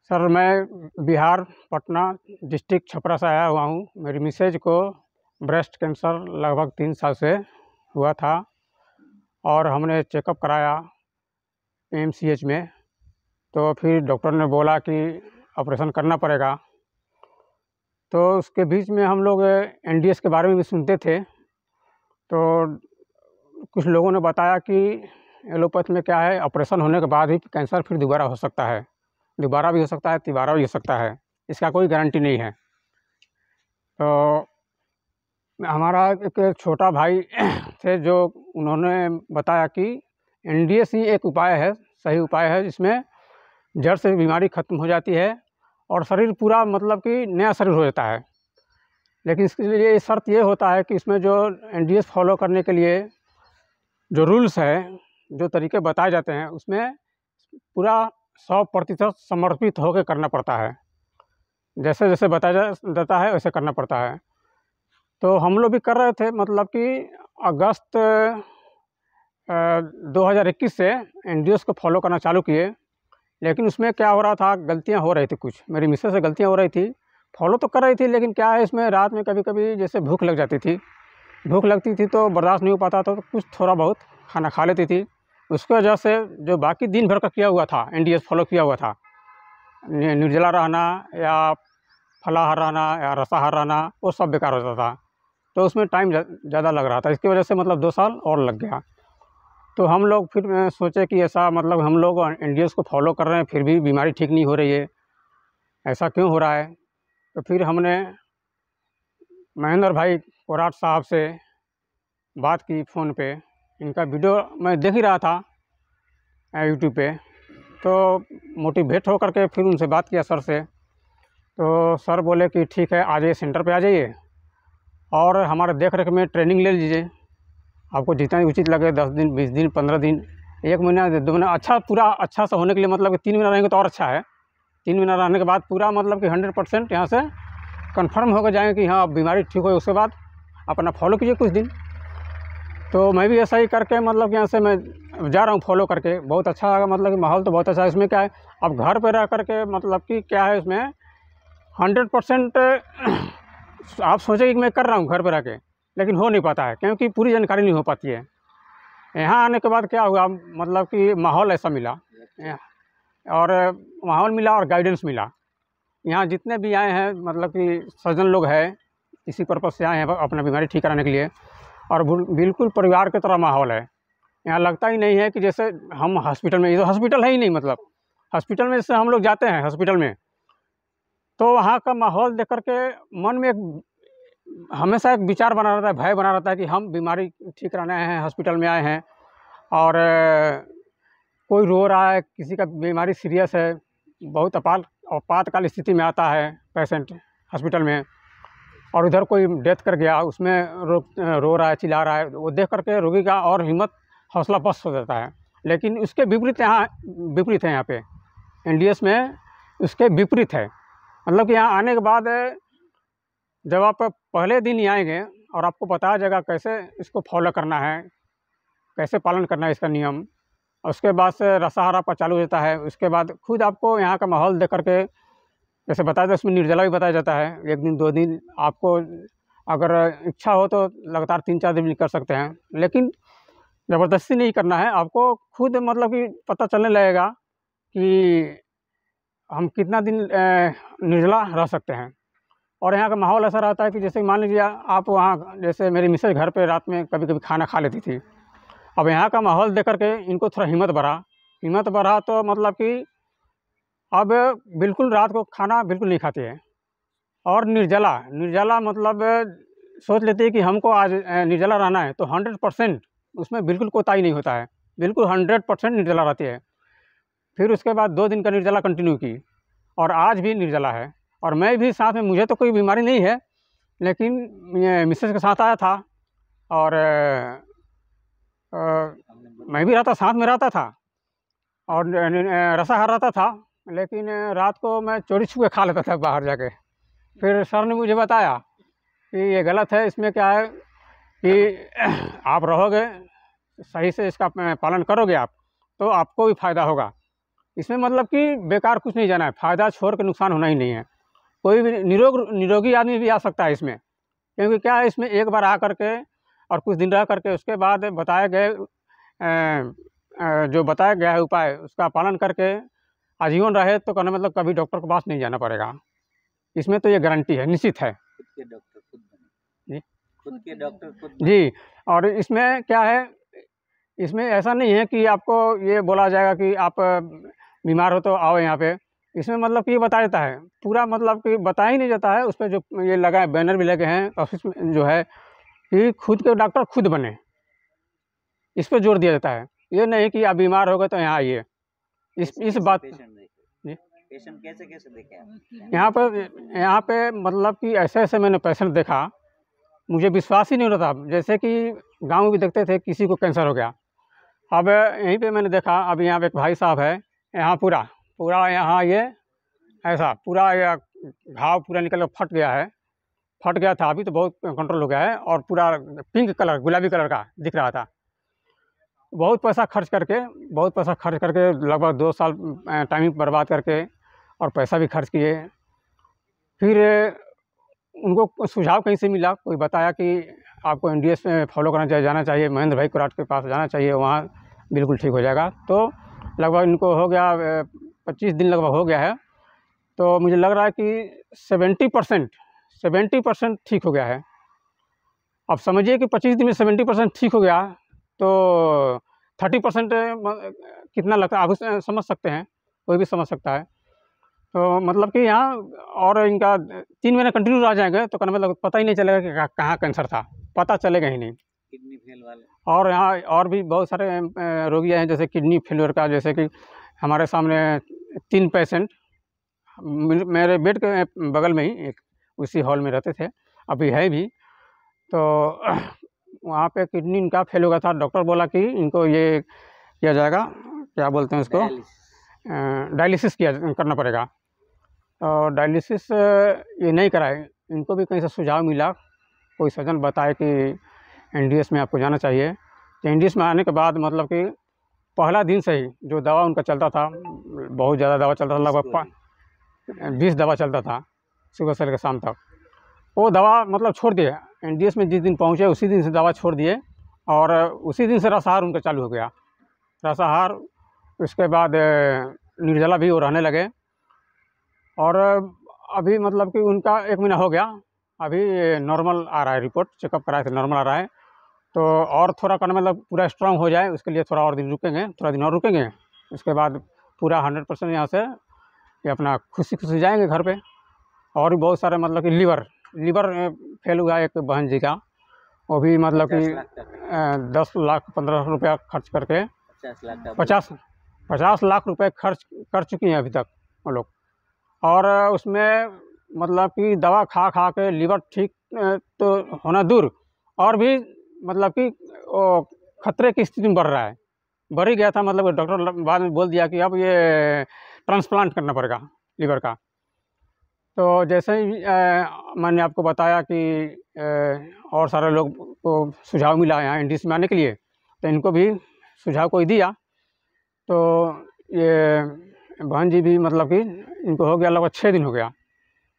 Sir मैं Bihar Patna district Chhapra से आया हुआ हूँ। मेरी मिसेज को ब्रेस्ट कैंसर लगभग 3 साल से हुआ था और हमने चेकअप कराया PMCH में। तो फिर डॉक्टर ने बोला कि ऑपरेशन करना पड़ेगा। तो उसके बीच में हम लोग NDS के बारे में भी सुनते थे। तो कुछ लोगों ने बताया कि एलोपैथ में क्या है, ऑपरेशन होने के बाद ही कैंसर फिर दोबारा हो सकता है, दोबारा भी हो सकता है, तिबारा भी हो सकता है, इसका कोई गारंटी नहीं है। तो हमारा एक छोटा भाई थे जो उन्होंने बताया कि NDS ही एक उपाय है, सही उपाय है, जिसमें जड़ से बीमारी ख़त्म हो जाती है और शरीर पूरा मतलब कि नया शरीर हो जाता है। लेकिन इसके लिए शर्त ये होता है कि इसमें जो NDS फॉलो करने के लिए जो रूल्स है, जो तरीके बताए जाते हैं, उसमें पूरा 100% समर्पित होकर करना पड़ता है। जैसे जैसे बताया जाता है वैसे करना पड़ता है। तो हम लोग भी कर रहे थे, मतलब कि अगस्त 2021 से NDS को फॉलो करना चालू किए। लेकिन उसमें क्या हो रहा था, गलतियां हो रही थी, कुछ मेरी मिसेज से गलतियां हो रही थी। फॉलो तो कर रही थी, लेकिन क्या है, इसमें रात में कभी कभी जैसे भूख लग जाती थी, भूख लगती थी तो बर्दाश्त नहीं हो पाता था, तो कुछ थोड़ा बहुत खाना खा लेती थी। उसकी वजह से जो बाकी दिन भर का किया हुआ था, NDS फॉलो किया हुआ था, निर्जला रहना या फलाहार रहना या रसाहार रहना, वो सब बेकार हो जाता था। तो उसमें टाइम ज़्यादा लग रहा था, इसकी वजह से मतलब 2 साल और लग गया। तो हम लोग फिर सोचे कि ऐसा मतलब हम लोग NDS को फॉलो कर रहे हैं, फिर भी बीमारी ठीक नहीं हो रही है, ऐसा क्यों हो रहा है। तो फिर हमने महेंद्र भाई कोराट साहब से बात की फ़ोन पे। इनका वीडियो मैं देख ही रहा था यूट्यूब पे, तो मोटिवेट होकर के फिर उनसे बात किया सर से। तो सर बोले कि ठीक है, आ जाइए, सेंटर पे आ जाइए और हमारे देख रेख में ट्रेनिंग ले लीजिए। आपको जितना उचित लगे, 10 दिन, 20 दिन, 15 दिन, 1 महीना, 2 महीना, अच्छा पूरा अच्छा सा होने के लिए मतलब कि 3 महीना रहेंगे तो और अच्छा है। 3 महीना रहने के बाद पूरा मतलब कि 100% यहाँ से कंफर्म होकर जाएंगे कि हाँ अब बीमारी ठीक हो। उसके बाद अपना फॉलो कीजिए कुछ दिन। तो मैं भी ऐसा ही करके मतलब कि यहाँ से मैं जा रहा हूँ फॉलो करके। बहुत अच्छा लगा, मतलब कि माहौल तो बहुत अच्छा है। इसमें क्या है, अब घर पर रह करके मतलब कि क्या है, इसमें 100% आप सोचेंगे कि मैं कर रहा हूँ घर पर रह के, लेकिन हो नहीं पाता है, क्योंकि पूरी जानकारी नहीं हो पाती है। यहाँ आने के बाद क्या हुआ, मतलब कि माहौल ऐसा मिला और माहौल मिला और गाइडेंस मिला। यहाँ जितने भी आए हैं मतलब कि सज्जन लोग हैं, इसी पर्पज़ से आए हैं अपना बीमारी ठीक कराने के लिए, और बिल्कुल परिवार की तरह माहौल है। यहाँ लगता ही नहीं है कि जैसे हम हॉस्पिटल में, ये तो हॉस्पिटल है ही नहीं, मतलब हॉस्पिटल में जैसे हम लोग जाते हैं हॉस्पिटल में, तो वहाँ का माहौल देख कर के मन में हमेशा एक विचार बना रहता है, भय बना रहता है कि हम बीमारी ठीक कराने आए हैं, हॉस्पिटल में आए हैं और कोई रो रहा है, किसी का बीमारी सीरियस है, बहुत आपातकाल स्थिति में आता है पेशेंट हॉस्पिटल में, और उधर कोई डेथ कर गया, उसमें रो रहा है, चिल्ला रहा है, वो देख करके रोगी का और हिम्मत, हौसला पस्त हो जाता है। लेकिन उसके विपरीत है यहाँ पे NDS में, उसके विपरीत है। मतलब कि यहाँ आने के बाद जब आप पहले दिन ही आएंगे और आपको बताया जाएगा कैसे इसको फॉलो करना है, कैसे पालन करना है इसका नियम, और उसके बाद से रसाहार आपका चालू होता है। उसके बाद खुद आपको यहाँ का माहौल देख करके, जैसे बताया जाता है, उसमें निर्जला भी बताया जाता है। 1 दिन 2 दिन आपको अगर इच्छा हो तो लगातार 3-4 दिन भी कर सकते हैं, लेकिन ज़बरदस्ती नहीं करना है। आपको खुद मतलब कि पता चलने लगेगा कि हम कितना दिन निर्जला रह सकते हैं। और यहाँ का माहौल ऐसा रहता है कि जैसे मान लीजिए आप वहाँ, जैसे मेरी मिसेज घर पे रात में कभी कभी खाना खा लेती थी। अब यहाँ का माहौल देख करके इनको थोड़ा हिम्मत बढ़ा, तो मतलब कि अब बिल्कुल रात को खाना बिल्कुल नहीं खाती है। और निर्जला मतलब सोच लेती है कि हमको आज निर्जला रहना है, तो 100% उसमें बिल्कुल कोताही नहीं होता है, बिल्कुल 100% निर्जला रहती है। फिर उसके बाद 2 दिन का निर्जला कंटिन्यू की, और आज भी निर्जला है। और मैं भी साथ में, मुझे तो कोई बीमारी नहीं है, लेकिन मिसेज के साथ आया था और मैं भी रहता, साथ में रहता था और रसाहार रहता था, लेकिन रात को मैं चोरी छुपे खा लेता था बाहर जाके। फिर सर ने मुझे बताया कि ये गलत है, इसमें क्या है कि आप रहोगे सही से, इसका पालन करोगे आप, तो आपको भी फ़ायदा होगा। इसमें मतलब कि बेकार कुछ नहीं जाना है, फ़ायदा छोड़ के नुकसान होना ही नहीं है। कोई भी निरोगी आदमी भी आ सकता है इसमें, क्योंकि क्या है इसमें एक बार आ करके और कुछ दिन रह करके उसके बाद बताए गए जो बताया गया है उपाय उसका पालन करके आजीवन रहे तो कहने मतलब कभी डॉक्टर के पास नहीं जाना पड़ेगा। इसमें तो ये गारंटी है, निश्चित है। खुद के डॉक्टर खुद बने। जी, खुद के डॉक्टर खुद जी। और इसमें क्या है, इसमें ऐसा नहीं है कि आपको ये बोला जाएगा कि आप बीमार हो तो आओ यहाँ पे। इसमें मतलब कि ये बताया जाता है पूरा, मतलब कि बताया ही नहीं जाता है। उस पर जो ये लगा है, बैनर भी लगे हैं ऑफिस में जो है कि खुद के डॉक्टर खुद बने, इस पर जोर दिया जाता है। ये नहीं कि आप बीमार हो गए तो यहाँ आइए। इस बात पेशेंट कैसे कैसे देखे आप? यहाँ पे मतलब कि ऐसे ऐसे मैंने पेशेंट देखा, मुझे विश्वास ही नहीं होता था। जैसे कि गांव में भी देखते थे किसी को कैंसर हो गया, अब यहीं पे मैंने देखा। अब यहाँ पे एक भाई साहब है, यहाँ पूरा यहाँ ये ऐसा पूरा ये घाव पूरा निकल फट गया था। अभी तो बहुत कंट्रोल हो गया है और पूरा पिंक कलर, गुलाबी कलर का दिख रहा था। बहुत पैसा खर्च करके लगभग 2 साल टाइम बर्बाद करके और पैसा भी खर्च किए। फिर उनको सुझाव कहीं से मिला, कोई बताया कि आपको एनडीएस में फॉलो करना चाहिए, जाना चाहिए, महेंद्र भाई कोराट के पास जाना चाहिए, वहाँ बिल्कुल ठीक हो जाएगा। तो लगभग इनको हो गया 25 दिन लगभग हो गया है। तो मुझे लग रहा है कि 70% ठीक हो गया है। अब समझिए कि 25 दिन में 70% ठीक हो गया तो 30% कितना लगता है आप समझ सकते हैं, कोई भी समझ सकता है। तो मतलब कि यहाँ और इनका 3 महीने कंटिन्यू रह जाएंगे तो कहने मतलब पता ही नहीं चलेगा कि कहाँ कैंसर था, पता चलेगा ही नहीं। किडनी फेल वाले और यहाँ और भी बहुत सारे रोगी हैं, जैसे किडनी फेलियर का। जैसे कि हमारे सामने 3 पेशेंट मेरे बेड के बगल में ही एक उसी हॉल में रहते थे, अभी है भी। तो वहाँ पे किडनी इनका फेल हो गया था। डॉक्टर बोला कि इनको ये किया जाएगा, क्या बोलते हैं उसको, डायलिसिस करना पड़ेगा। और डायलिसिस ये नहीं कराए। इनको भी कहीं से सुझाव मिला, कोई सज्जन बताए कि एनडीएस में आपको जाना चाहिए। तो एनडीएस में आने के बाद मतलब कि पहला दिन से ही जो दवा उनका चलता था, बहुत ज़्यादा दवा चलता था, लगभग 20 दवा चलता था सुबह से लेकर शाम तक। वो दवा मतलब छोड़ दिए। एनडीएस में जिस दिन पहुँचे उसी दिन से दवा छोड़ दिए और उसी दिन से रसाहार उनका चालू हो गया। रसाहार, उसके बाद निर्जला भी वो रहने लगे। और अभी मतलब कि उनका 1 महीना हो गया, अभी नॉर्मल आ रहा है, रिपोर्ट चेकअप कराए थे, नॉर्मल आ रहा है। तो और थोड़ा करना मतलब पूरा स्ट्रांग हो जाए उसके लिए थोड़ा दिन और रुकेंगे। उसके बाद पूरा 100% यहाँ से ये अपना खुशी जाएंगे घर पे। और भी बहुत सारे मतलब कि लीवर फेल हुआ एक बहन जी का, वो भी मतलब कि 10 लाख 15 लाख रुपया खर्च करके 50 लाख रुपए खर्च कर चुकी हैं अभी तक वो लोग। और उसमें मतलब कि दवा खा के लीवर ठीक तो होना दूर, और भी मतलब कि वो खतरे की स्थिति में बढ़ रहा है, बढ़ ही गया था। मतलब डॉक्टर बाद में बोल दिया कि अब ये ट्रांसप्लांट करना पड़ेगा लीवर का। तो जैसे ही मैंने आपको बताया कि और सारे लोग को सुझाव मिला यहाँ एनडीएस में आने के लिए, तो इनको भी सुझाव कोई दिया। तो ये बहन जी भी मतलब कि इनको हो गया लगभग 6 दिन हो गया।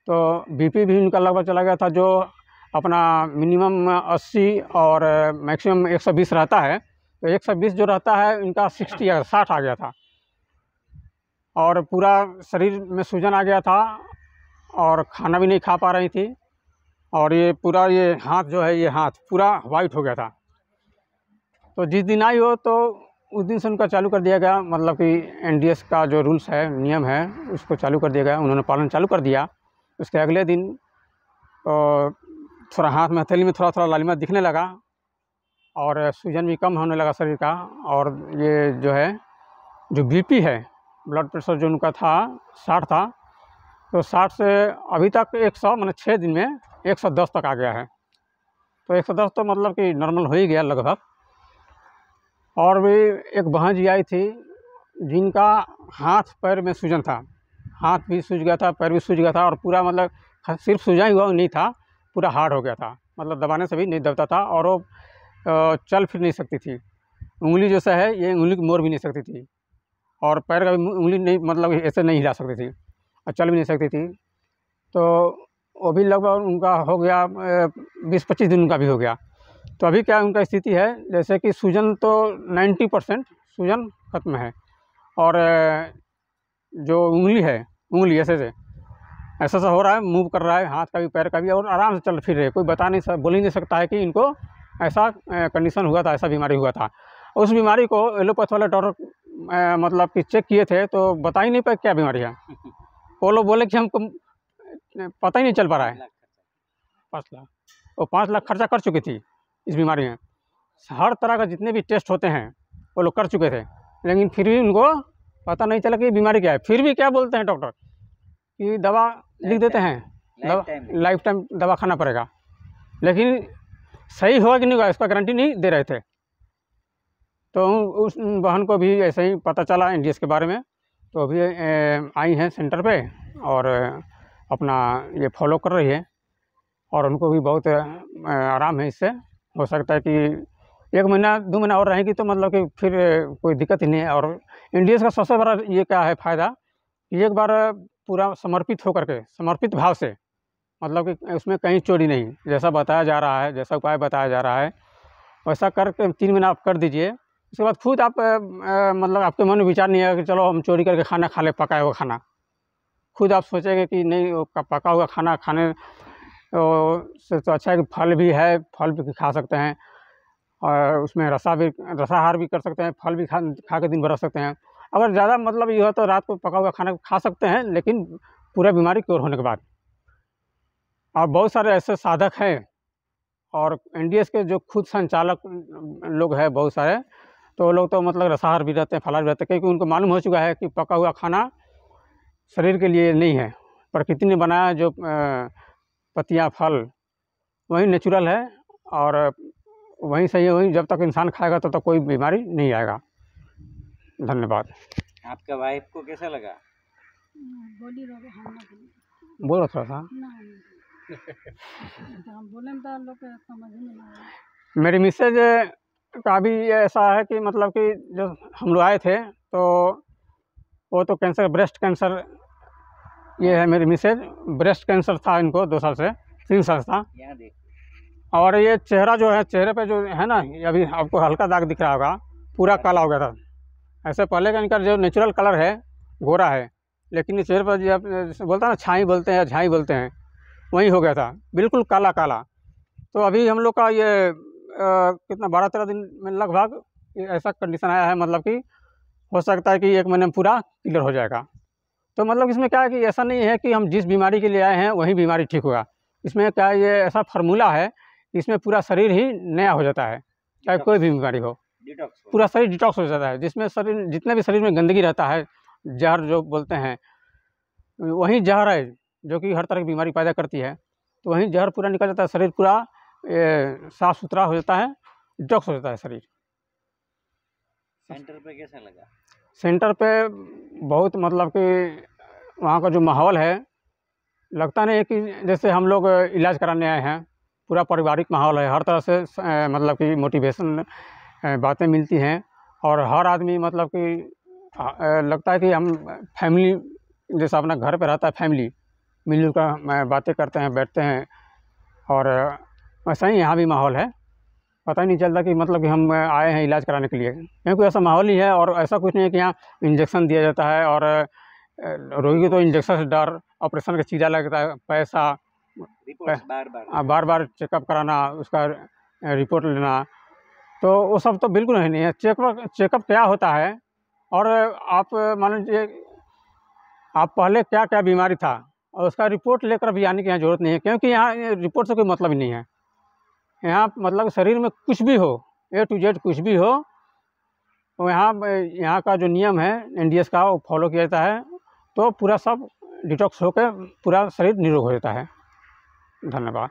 तो बीपी भी इनका लगभग चला गया था, जो अपना मिनिमम 80 और मैक्सिमम 120 रहता है। तो 120 जो रहता है इनका 60 आ गया था। और पूरा शरीर में सूजन आ गया था और खाना भी नहीं खा पा रही थी। और ये पूरा ये हाथ जो है, ये हाथ पूरा वाइट हो गया था। तो जिस दिन आई हो तो उस दिन से उनका चालू कर दिया गया, मतलब कि एनडीएस का जो रूल्स है, नियम है, उसको चालू कर दिया गया। उन्होंने पालन चालू कर दिया। उसके अगले दिन थोड़ा हाथ में हथेली में थोड़ा लालिमा दिखने लगा और सूजन भी कम होने लगा शरीर का। और ये जो है, जो बीपी है, ब्लड प्रेशर जो उनका था 60 था, तो 60 से अभी तक 100 मतलब 6 दिन में 110 तक आ गया है। तो 110 तो मतलब कि नॉर्मल हो ही गया लगभग। और भी एक बहन जी आई थी जिनका हाथ पैर में सूजन था, हाथ भी सूज गया था, पैर भी सूज गया था, और पूरा मतलब सिर्फ सूजा ही हुआ नहीं था, पूरा हार्ड हो गया था, मतलब दबाने से भी नहीं दबता था। और वो चल फिर नहीं सकती थी, उंगली जैसा है ये उंगली मोड़ भी नहीं सकती थी। और पैर का भी उंगली नहीं मतलब ऐसे नहीं हिला सकती थी और चल भी नहीं सकती थी। तो वो भी लगभग उनका हो गया 20-25 दिन उनका भी हो गया। तो अभी क्या उनका स्थिति है, जैसे कि सूजन तो 90% सूजन ख़त्म है, और जो उंगली ऐसा हो रहा है, मूव कर रहा है, हाथ का भी पैर का भी, और आराम से चल फिर रहे। कोई बोल ही नहीं सकता है कि इनको ऐसा कंडीशन हुआ था, ऐसा बीमारी हुआ था। उस बीमारी को एलोपैथ वाले डॉक्टर मतलब कि चेक किए थे तो बता ही नहीं पाए क्या बीमारी है। वो लोग बोले कि हमको पता ही नहीं चल पा रहा है। 5 लाख, वो 5 लाख खर्चा कर चुकी थी इस बीमारी में। हर तरह का जितने भी टेस्ट होते हैं वो लोग कर चुके थे, लेकिन फिर भी उनको पता नहीं चला कि ये बीमारी क्या है। फिर भी क्या बोलते हैं डॉक्टर कि दवा लिख देते हैं, लाइफ टाइम दवा खाना पड़ेगा, लेकिन सही होगा कि नहीं होगा इसका गारंटी नहीं दे रहे थे। तो उस बहन को भी ऐसे ही पता चला NDS के बारे में, तो अभी आई हैं सेंटर पे और अपना ये फॉलो कर रही है, और उनको भी बहुत आराम है इससे। हो सकता है कि 1 महीना 2 महीना और रहेगी तो मतलब कि फिर कोई दिक्कत ही नहीं है। और NDS का सबसे बड़ा ये क्या है फ़ायदा कि एक बार पूरा समर्पित भाव से, मतलब कि उसमें कहीं चोरी नहीं, जैसा बताया जा रहा है, जैसा उपाय बताया जा रहा है वैसा करके 3 महीना आप कर दीजिए। उसके बाद खुद आप मतलब आपके मन में विचार नहीं आएगा कि चलो हम चोरी करके खाना खा ले, पकाया हुआ खाना। खुद आप सोचेंगे कि नहीं, वो पका हुआ खाना खाने से तो अच्छा है कि फल भी है, फल भी खा सकते हैं, और उसमें रसाहार भी कर सकते हैं, फल भी खा के दिन भर रह सकते हैं। अगर ज़्यादा मतलब ये हो तो रात को पका हुआ खाना खा सकते हैं, लेकिन पूरा बीमारी क्योर होने के बाद। और बहुत सारे ऐसे साधक हैं, और NDS के जो खुद संचालक लोग हैं बहुत सारे, तो वो लोग तो मतलब रसाहार भी रहते हैं, फलाहार भी रहते हैं, क्योंकि उनको मालूम हो चुका है कि पका हुआ खाना शरीर के लिए नहीं है। प्रकृति ने बनाया जो पत्तियाँ, फल वही नेचुरल है, और वहीं सही है, वहीं जब तक इंसान खाएगा तब तक कोई बीमारी नहीं आएगा। धन्यवाद। आपका वाइफ को कैसा लगा? बोलो थोड़ा सा। मेरी मिसेज का भी ऐसा है कि मतलब कि जब हम लोग आए थे तो वो तो ब्रेस्ट कैंसर, ये है मेरी मिसेज, ब्रेस्ट कैंसर था इनको 2 साल से 3 साल था। और ये चेहरा जो है, चेहरे पे जो है ना, ये अभी आपको हल्का दाग दिख रहा होगा, पूरा काला हो गया था। ऐसे पहले का इनका जो नेचुरल कलर है गोरा है, लेकिन इस चेहरे पर जो बोलता है ना, छाई बोलते हैं या झाई बोलते हैं, वही हो गया था, बिल्कुल काला काला। तो अभी हम लोग का ये कितना 12-13 दिन में लगभग ऐसा कंडीशन आया है, मतलब कि हो सकता है कि 1 महीने में पूरा क्लियर हो जाएगा। तो मतलब इसमें क्या है कि ऐसा नहीं है कि हम जिस बीमारी के लिए आए हैं वही बीमारी ठीक होगा। इसमें क्या है, ये ऐसा फार्मूला है कि इसमें पूरा शरीर ही नया हो जाता है, चाहे कोई भी बीमारी हो, पूरा शरीर डिटॉक्स हो जाता है। जिसमें शरीर, जितने भी शरीर में गंदगी रहता है, जहर जो बोलते हैं, वही जहर है जो कि हर तरह की बीमारी पैदा करती है। तो वही जहर पूरा निकल जाता है, शरीर पूरा साफ़ सुथरा हो जाता है, डिटॉक्स हो जाता है शरीर। सेंटर पे कैसा लगा? सेंटर पे बहुत मतलब कि वहाँ का जो माहौल है, लगता नहीं है कि जैसे हम लोग इलाज कराने आए हैं। पूरा पारिवारिक माहौल है, हर तरह से मतलब कि मोटिवेशन बातें मिलती हैं, और हर आदमी मतलब कि लगता है कि हम फैमिली जैसा अपना घर पे रहता है, फैमिली मिलजुल कर बातें करते हैं, बैठते हैं, और वैसा ही यहाँ भी माहौल है। पता ही नहीं चलता कि मतलब कि हम आए हैं इलाज कराने के लिए, क्योंकि ऐसा माहौल ही है। और ऐसा कुछ नहीं है कि यहाँ इंजेक्शन दिया जाता है, और रोगी को तो इंजेक्शन से डर, ऑपरेशन का चीज़ा लगता है, पैसा, बार बार चेकअप कराना, उसका रिपोर्ट लेना, तो वो सब तो बिल्कुल नहीं है। चेकअप क्या होता है, और आप मान लीजिए आप पहले क्या क्या बीमारी था, और उसका रिपोर्ट लेकर भी आने की यहाँ ज़रूरत नहीं है, क्योंकि यहाँ रिपोर्ट से कोई मतलब ही नहीं है। यहाँ मतलब शरीर में कुछ भी हो, A to Z कुछ भी हो, तो यहाँ का जो नियम है NDS का, वो फॉलो किया जाता है, तो पूरा सब डिटॉक्स होकर पूरा शरीर निरोग हो जाता है। धन्यवाद।